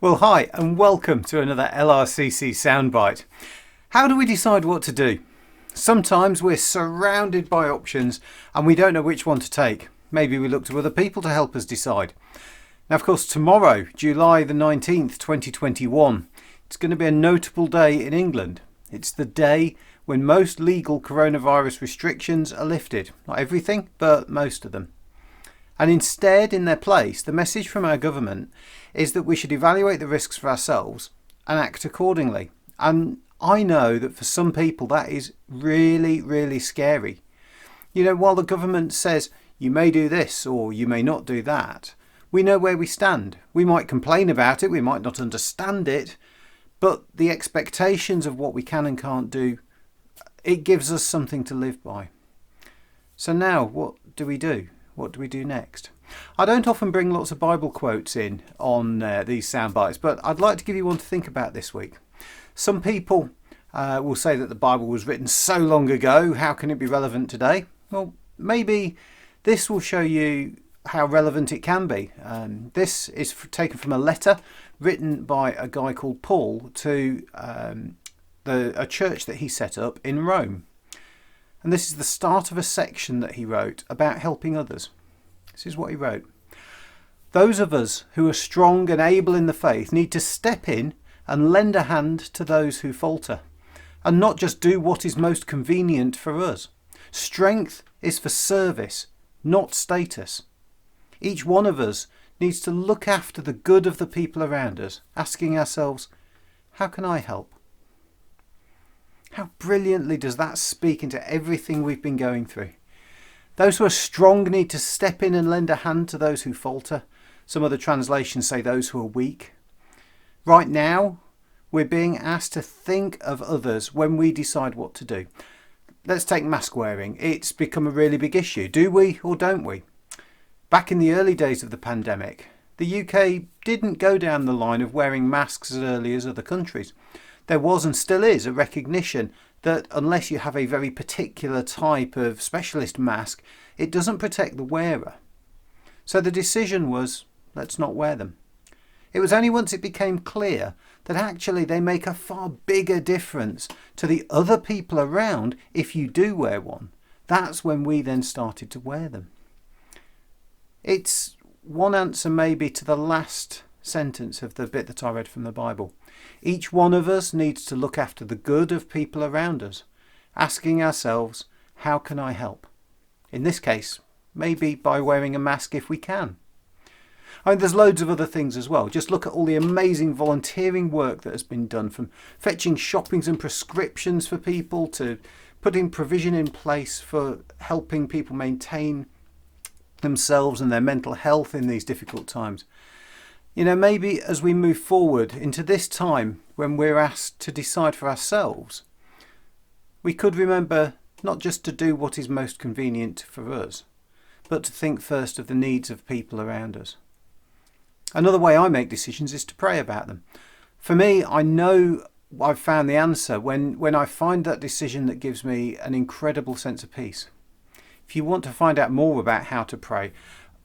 Well, hi and welcome to another LRCC Soundbite. How do we decide what to do? Sometimes we're surrounded by options and we don't know which one to take. Maybe we look to other people to help us decide. Now, of course, tomorrow, July the 19th, 2021, it's going to be a notable day in England. It's the day when most legal coronavirus restrictions are lifted. Not everything, but most of them. And instead, in their place, the message from our government is that we should evaluate the risks for ourselves and act accordingly. And I know that for some people that is really, really scary. You know, while the government says you may do this or you may not do that, we know where we stand. We might complain about it, we might not understand it, but the expectations of what we can and can't do, it gives us something to live by. So now, what do we do? What do we do next? I don't often bring lots of Bible quotes in on these sound bites, but I'd like to give you one to think about this week. Some people will say that the Bible was written so long ago, how can it be relevant today? Well, maybe this will show you how relevant it can be. This is taken from a letter written by a guy called Paul to a church that he set up in Rome. And this is the start of a section that he wrote about helping others. This is what he wrote. Those of us who are strong and able in the faith need to step in and lend a hand to those who falter, and not just do what is most convenient for us. Strength is for service, not status. Each one of us needs to look after the good of the people around us, asking ourselves, how can I help? How brilliantly does that speak into everything we've been going through? Those who are strong need to step in and lend a hand to those who falter. Some other translations say those who are weak. Right now, we're being asked to think of others when we decide what to do. Let's take mask wearing. It's become a really big issue. Do we or don't we? Back in the early days of the pandemic, the UK didn't go down the line of wearing masks as early as other countries. There was and still is a recognition that unless you have a very particular type of specialist mask, it doesn't protect the wearer. So the decision was, let's not wear them. It was only once it became clear that actually they make a far bigger difference to the other people around if you do wear one. That's when we then started to wear them. It's one answer maybe to the last sentence of the bit that I read from the Bible. Each one of us needs to look after the good of people around us, asking ourselves, how can I help? In this case, maybe by wearing a mask if we can. I mean, there's loads of other things as well. Just look at all the amazing volunteering work that has been done, from fetching shoppings and prescriptions for people to putting provision in place for helping people maintain themselves and their mental health in these difficult times. You know, maybe as we move forward into this time when we're asked to decide for ourselves, we could remember not just to do what is most convenient for us, but to think first of the needs of people around us. Another way I make decisions is to pray about them. For me, I know I've found the answer when I find that decision that gives me an incredible sense of peace. If you want to find out more about how to pray,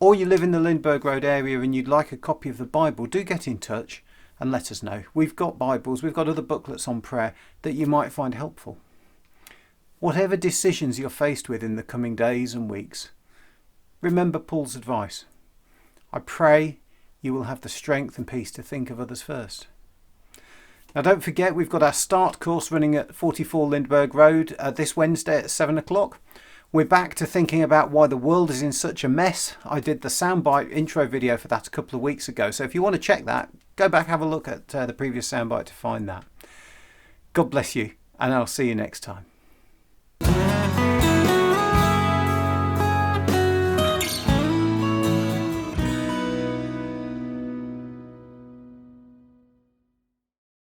or you live in the Lindbergh Road area and you'd like a copy of the Bible, do get in touch and let us know. We've got Bibles, we've got other booklets on prayer that you might find helpful. Whatever decisions you're faced with in the coming days and weeks, remember Paul's advice. I pray you will have the strength and peace to think of others first. Now don't forget, we've got our start course running at 44 Lindbergh Road this Wednesday at 7 o'clock. We're back to thinking about why the world is in such a mess. I did the soundbite intro video for that a couple of weeks ago. So if you want to check that, go back, have a look at the previous soundbite to find that. God bless you, and I'll see you next time.